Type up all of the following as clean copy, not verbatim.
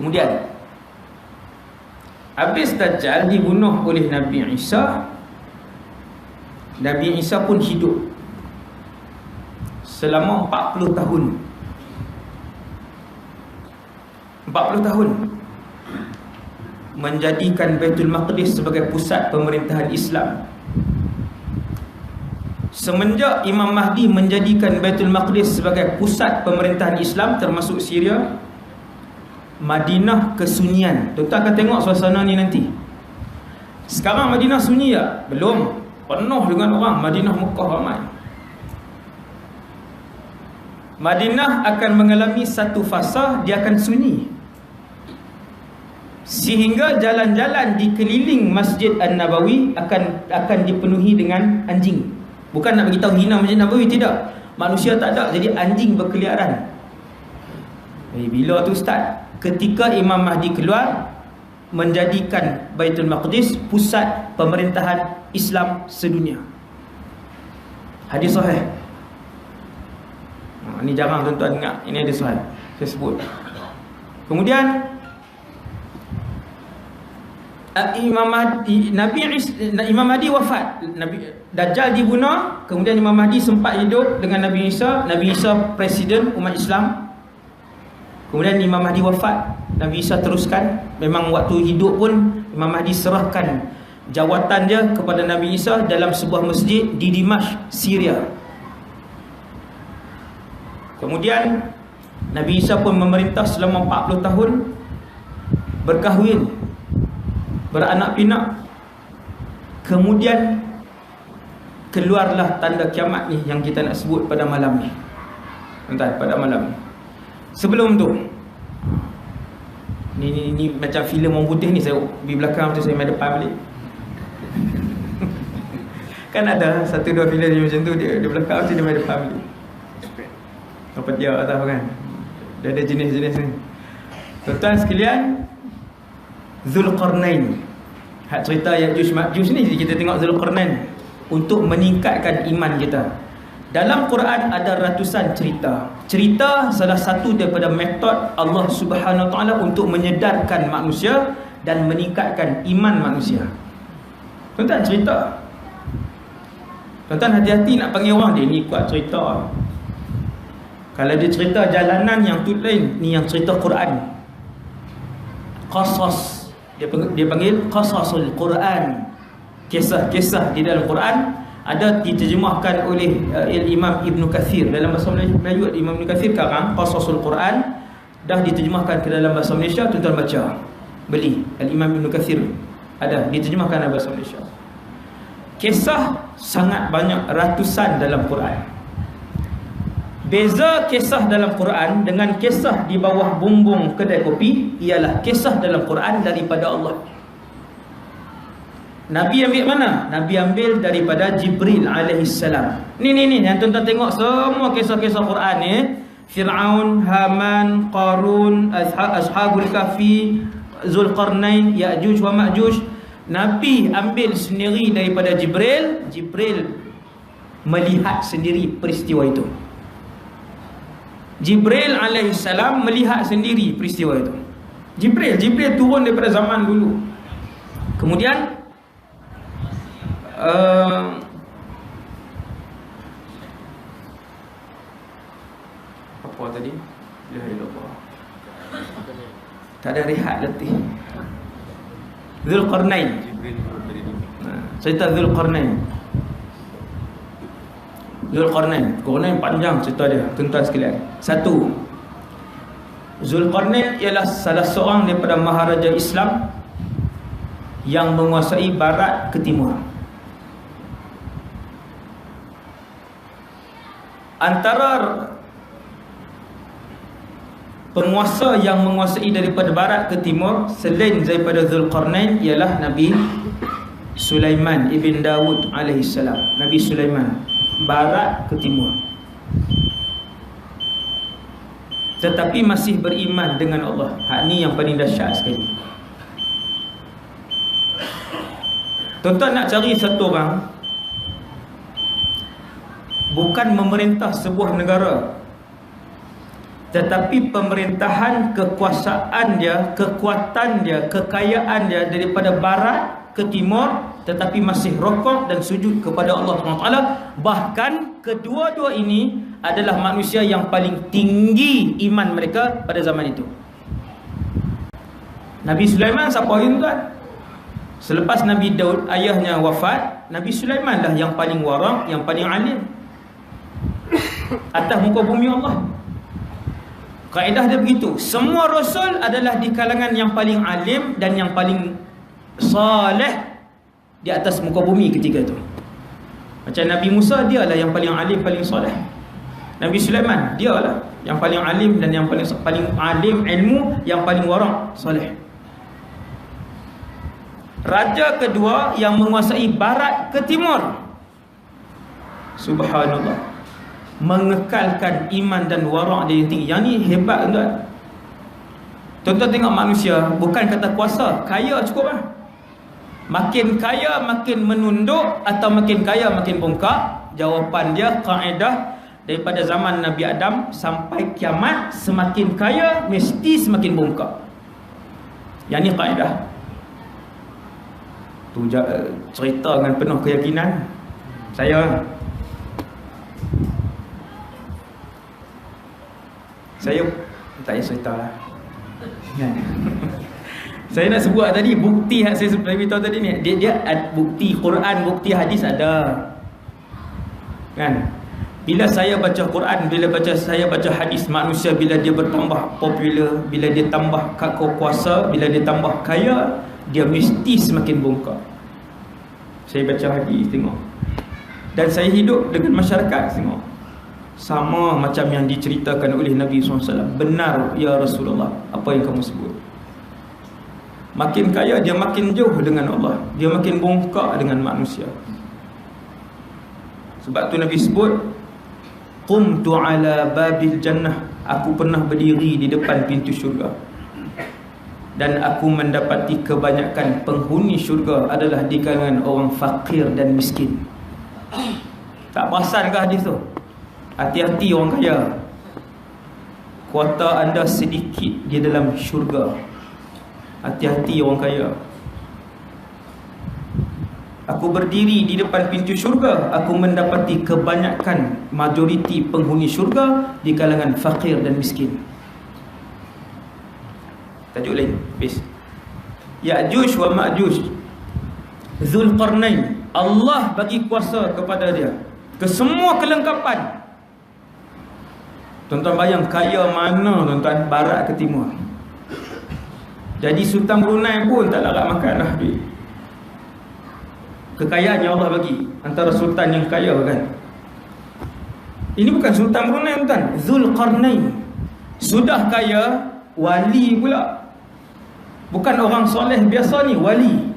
Kemudian habis Dajjal dibunuh oleh Nabi Isa, Nabi Isa pun hidup selama 40 tahun. 40 tahun menjadikan Baitul Maqdis sebagai pusat pemerintahan Islam. Semenjak Imam Mahdi menjadikan Baitul Maqdis sebagai pusat pemerintahan Islam termasuk Syria, Madinah kesunyian. Tuan-tuan akan tengok suasana ni nanti. Sekarang Madinah sunyi tak? Belum. Penuh dengan orang. Madinah Mekah ramai. Madinah akan mengalami satu fasa, dia akan sunyi, sehingga jalan-jalan di keliling Masjid An-Nabawi akan dipenuhi dengan anjing. Bukan nak beritahu hina Masjid Nabawi, tidak. Manusia tak ada, jadi anjing berkeliaran. Bila tu Ustaz? Ketika Imam Mahdi keluar, menjadikan Baitul Maqdis pusat pemerintahan Islam sedunia. Hadis sahih. Ini jarang tuan-tuan dengar. Ini ada soal saya sebut. Kemudian Imam Mahdi wafat, Dajjal dibunuh. Kemudian Imam Mahdi sempat hidup dengan Nabi Isa. Nabi Isa presiden umat Islam. Kemudian Imam Mahdi wafat, Nabi Isa teruskan. Memang waktu hidup pun Imam Mahdi serahkan jawatan dia kepada Nabi Isa dalam sebuah masjid di Dimashq, Syria. Kemudian Nabi Isa pun memerintah selama 40 tahun, berkahwin, beranak pinak. Kemudian keluarlah tanda kiamat ni yang kita nak sebut pada malam ni. Entah pada malam ni. Sebelum tu, ni macam filem orang putih ni, saya di belakang tu, saya main depan balik. Kan ada satu dua filem macam tu, dia di belakang tu, dia main depan balik. Apa dia tahu kan? Dia ada jenis-jenis ni. Tuan-tuan sekalian, Zulqarnain, hak cerita Ya'juj Ma'juj ni, kita tengok Zulqarnain untuk meningkatkan iman kita. Dalam Quran ada ratusan cerita. Cerita salah satu daripada metod Allah Subhanahu Wa Taala untuk menyedarkan manusia dan meningkatkan iman manusia. Tuan-tuan cerita. Tuan-tuan hati-hati nak panggil orang dia ni kuat cerita. Kalau dia cerita jalanan yang tu lain, ni yang cerita Quran. Qasas. Dia panggil qasasul Quran. Kisah-kisah di dalam Quran ada diterjemahkan oleh Imam Ibn Kathir dalam bahasa Melayu. Imam Ibn Kathir karang Qasasul Quran dah diterjemahkan ke dalam bahasa Malaysia. Tuan-tuan baca, beli Imam Ibn Kathir, ada diterjemahkan dalam bahasa Malaysia. Kisah sangat banyak, ratusan dalam Quran. Beza kisah dalam Quran dengan kisah di bawah bumbung kedai kopi ialah kisah dalam Quran daripada Allah. Nabi ambil mana? Nabi ambil daripada Jibril alaihissalam. Ni yang tuan-tuan tengok semua kisah-kisah Quran ni, Fir'aun, Haman, Qarun, Ashabul Kahfi, Zulqarnain, Ya'juj wa Ma'juj. Nabi ambil sendiri daripada Jibril. Jibril melihat sendiri peristiwa itu. Jibril alaihissalam melihat sendiri peristiwa itu. Jibril turun daripada zaman dulu. Kemudian apa tadi? La ilaha illallah. Tak ada rehat letih. Zulqarnain. Cerita Zulqarnain. Zulqarnain panjang cerita dia, tuan-tuan sekalian. Satu, Zulqarnain ialah salah seorang daripada maharaja Islam yang menguasai barat ke timur. Antara penguasa yang menguasai daripada barat ke timur selain daripada Zulqarnain ialah Nabi Sulaiman ibn Dawud alaihissalam. Nabi Sulaiman, barat ke timur. Tetapi masih beriman dengan Allah. Hak ni yang paling dahsyat sekali. Tuan-tuan nak cari satu orang bukan memerintah sebuah negara, tetapi pemerintahan, kekuasaan dia, kekuatan dia, kekayaan dia daripada barat ke timur, tetapi masih rokok dan sujud kepada Allah SWT. Bahkan kedua-dua ini adalah manusia yang paling tinggi iman mereka pada zaman itu. Nabi Sulaiman siapa yang tuan? Selepas Nabi Daud ayahnya wafat, Nabi Sulaiman lah yang paling warang, yang paling alim atas muka bumi Allah. Kaedah dia begitu. Semua rasul adalah di kalangan yang paling alim dan yang paling saleh di atas muka bumi ketika itu. Macam Nabi Musa, dia lah yang paling alim, paling saleh. Nabi Sulaiman, dia lah yang paling alim dan yang paling alim ilmu, yang paling warang, saleh. Raja kedua yang menguasai barat ke timur, subhanallah, mengekalkan iman dan warak dia yang tinggi. Yang ni hebat tuan. Tuan-tuan tengok manusia, bukan kata kuasa, kaya cukup lah. Makin kaya makin menunduk atau makin kaya makin bongkak? Jawapan dia kaedah daripada zaman Nabi Adam sampai kiamat, semakin kaya mesti semakin bongkak. Yang ni kaedah. Tu cerita dengan penuh keyakinan. Saya tak payah cerita lah. Saya nak sebut tadi bukti yang saya beritahu tadi ni. Dia bukti Quran, bukti hadis ada. Kan? Bila saya baca Quran, saya baca hadis, manusia bila dia bertambah popular, bila dia tambah kuasa, bila dia tambah kaya, dia mesti semakin bongkak. Saya baca hadis tengok. Dan saya hidup dengan masyarakat tengok. Sama macam yang diceritakan oleh Nabi SAW. Benar ya Rasulullah apa yang kamu sebut. Makin kaya dia makin jauh dengan Allah, dia makin bongkak dengan manusia. Sebab tu Nabi sebut, qumtu ala babil jannah, aku pernah berdiri di depan pintu syurga, dan aku mendapati kebanyakan penghuni syurga adalah di kalangan orang fakir dan miskin. Tak perasan ke hadis tu? Hati-hati orang kaya, kuota anda sedikit di dalam syurga. Hati-hati orang kaya. Aku berdiri di depan pintu syurga, aku mendapati kebanyakan majoriti penghuni syurga di kalangan fakir dan miskin. Tajuk lain, habis. Ya'juj wa Ma'juj, Zulqarnain, Allah bagi kuasa kepada dia, ke semua kelengkapan. Tuan-tuan bayang kaya mana tuan-tuan, barat ke timur. Jadi Sultan Brunei pun tak larat makan dah duit. Kekayaan yang Allah bagi, antara sultan yang kaya kan. Ini bukan Sultan Brunei tuan, Zulqarnain. Sudah kaya, wali pula. Bukan orang soleh biasa ni, wali.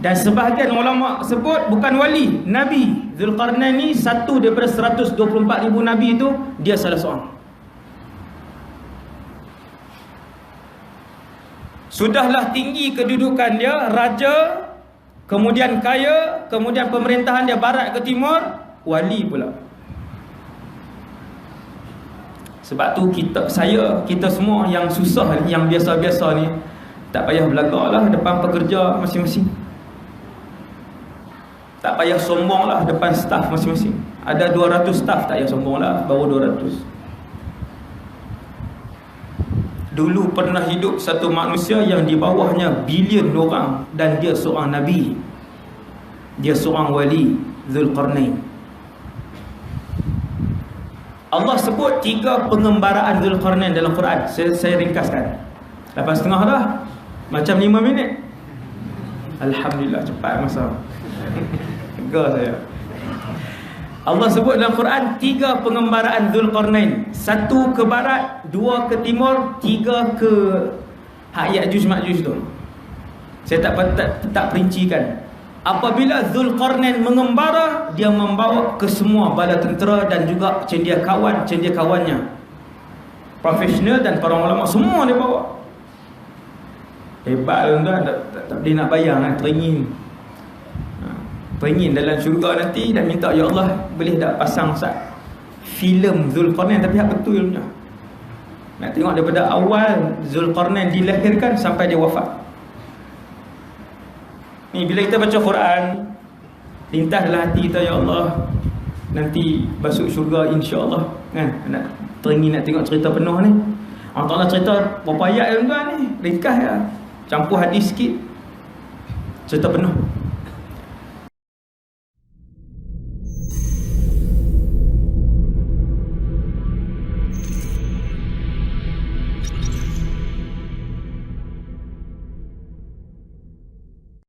Dan sebahagian ulama sebut bukan wali, Nabi. Zulqarnain ni satu daripada 124,000 Nabi itu, dia salah seorang. Sudahlah tinggi kedudukan dia, raja, kemudian kaya, kemudian pemerintahan dia barat ke timur, wali pula. Sebab tu kita semua yang susah, yang biasa-biasa ni, tak payah belagaklah depan pekerja masing-masing. Tak payah sombonglah depan staf masing-masing. Ada 200 staf, tak payah sombonglah, baru 200. Dulu pernah hidup satu manusia yang di bawahnya bilion orang, dan dia seorang Nabi, dia seorang wali, Zulqarnain. Allah sebut 3 pengembaraan Zulqarnain dalam Quran. Saya ringkaskan 8.30 dah, macam 5 minit. Alhamdulillah, cepat masa. Lega saya. Allah sebut dalam Quran 3 pengembaraan Zulqarnain. 1 ke barat, 2 ke timur, 3 ke Ya'juj Ma'juj tu. Saya tak perincikan. Apabila Zulqarnain mengembara, dia membawa ke semua bala tentera dan juga cendekiawannya, profesional dan para ulama, semua dia bawa. Hebat tuan-tuan, tak boleh nak bayang kan, teringin dalam syurga nanti dan minta, ya Allah boleh tak pasang filem Zulqarnain tapi hak betul punya. Nak tengok daripada awal Zulqarnain dilahirkan sampai dia wafat. Ni bila kita baca Quran, lintas dalam hati kita, ya Allah, nanti masuk syurga insya-Allah. Kan? Nak teringin nak tengok cerita penuh ni. Allah Taala cerita berapa ayat tuan ni, ringkas ya. Campur hadis sikit. Cerita penuh.